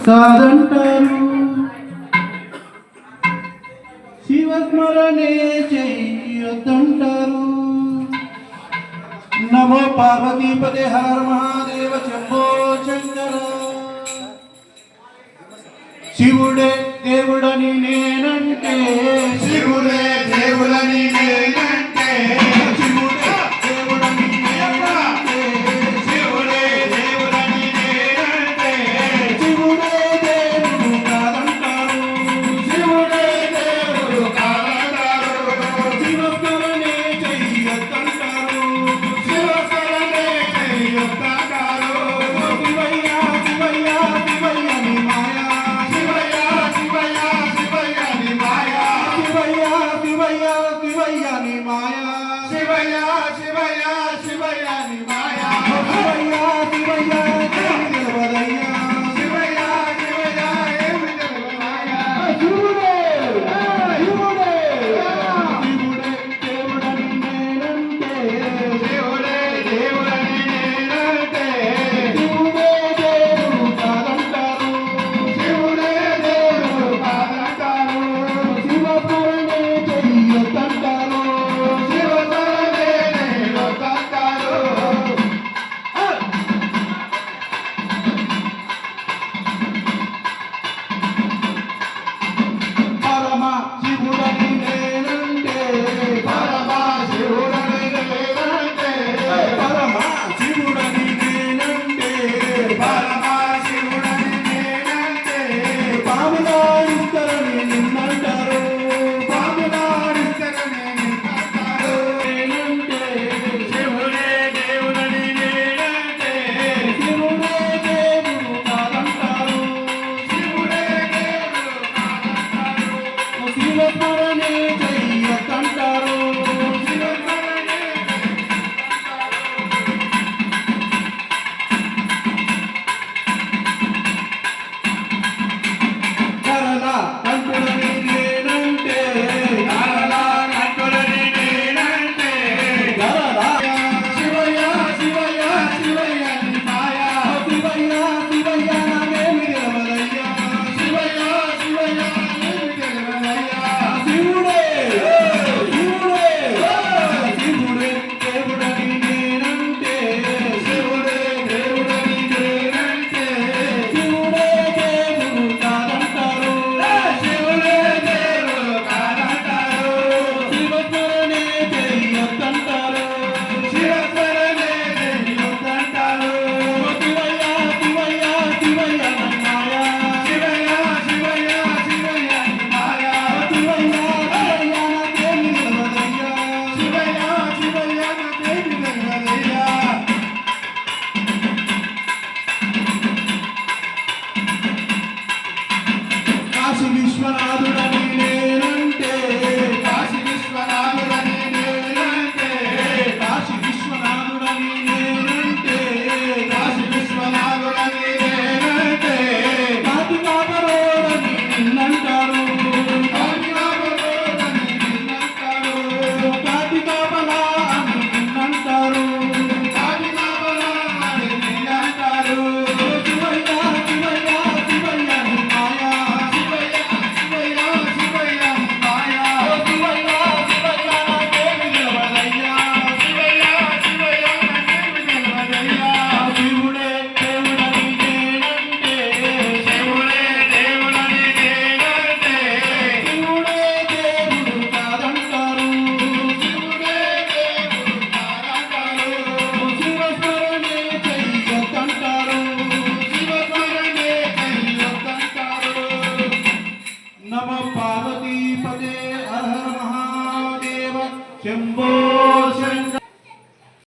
కాదంటారు. శివస్మరణే చెయ్యొద్దంటారు. నమో పార్వతీపదే హర మహాదేవ శంభో శంకర. శివుడే దేవుడని నేనంటే, శివుడే దేవుడని నేనంటే, శివుడే దేవుడని నేనంటే, శివుడే దేవుడని నేనంటే, శివుడే దేవుడు కాదంటారు. శివుడే దేవుడు కాదంటారు. శివస్మరణే చెయ్యొద్దంటారు. శివస్మరణే చెయ్యొద్దంటారు. శివయ్య శివయ్య శివయ్య నీ మాయా, శివయ్య శివయ్య శివయ్య నీ మాయా, శివయ్య శివయ్య శివయ్య నీ మాయా, శివయ్య శివయ్య శివయ్య నీ మాయా, శివయ్య శివయ్య ఏమి తెలవదయ్యా. శివయ్య శివయ్య ఏమి తెలియదయ్యా. శివుడే శివుడే శివుడే దేవుడని నేనంటే, శివుడే దేవుడని నేనంటే, శివుడే దేవుడు కాదంటారు. శివుడే దేవుడు కాదంటారు. శివస్మరణే చెయ్యొద్దంటారు. శివస్మరణే చెయ్యొద్దంటారు. పరమ శివుడని నేనంటే, పరమ శివుడని నేనంటే, పరమ శివుడని నేనంటే, పరమ శివుడని నేనంటే, పాములాడిస్తారని నిన్నంటారు. పాములాడిస్తారని నిన్నంటారు. నేనంటే, శివుడే దేవుడని నేనంటే, శివుడే దేవుడు కాదంటారు. శివుడే దేవుడు కాదంటారు. శివస్మరణే చెయ్యొద్దంటారు. శివస్మరణే కరల కంఠుడని నేనంటే, కరలా కంఠుడని నేనంటే, కరల శివయ్య శివయ్య శివయ్య నీ మాయా, శివయ్య శివయ్య నాకేమి తెలవదయ్యా. శివయ్య శివయ్య ఏమి తెలియదయ్యా. శివుడే శివుడే శివుడే దేవుడని నేనంటే, శివుడే దేవుడని నేనంటే, శివుడే దేవుడు కాదంటారు. శివుడే దేవుడు కాదంటారు. శివస్మరణే చెయ్యొద్దంటారు. శివస్మరణే చెయ్యొద్దంటారు. శివయ్య శివయ్య శివయ్య నీ మాయా, శివయ్య శివయ్య శివయ్య నీ మాయా, శివయ్య శివయ్య నాకేమి తెలవదయ్యా. శివయ్య శివయ్య నాకేమి తెలియదయ్యా. కాశీ విశ్వనాథుడని నేనంటే, కాశీ విశ్వనాథుడని నేనంటే, కాశీ విశ్వనాథుడని నేనంటే, కాశీ విశ్వనాథుడని నేనంటే, కాటి కాపరోడని నిన్నంటారు. కాశీనాథుడని నిన్నంటారు. కాటి కాపలా అని నిన్నంటారు. కాశీనాథుడని నిన్నంటారు. శివయ్య శివయ్య శివయ్య నీ మాయా, శివయ్య శివయ్య శివయ్య నీ మాయా, శివయ్య శివయ్య నాకేమి తెలవదయ్యా. శివయ్య శివయ్య నాకేమి తెలియదయ్యా. శివుడే దేవుడని నేనంటే, శివుడే దేవుడని నేనంటే, శివుడే దేవుడు కాదంటారు. శివుడే దేవుడు కాదంటారు. శివస్మరణే చెయ్యొద్దంటారు. శివస్మరణే చెయ్యొద్దంటారు. నమ పార్వతీపదే హర హర మహాదేవ శంభో శంకర.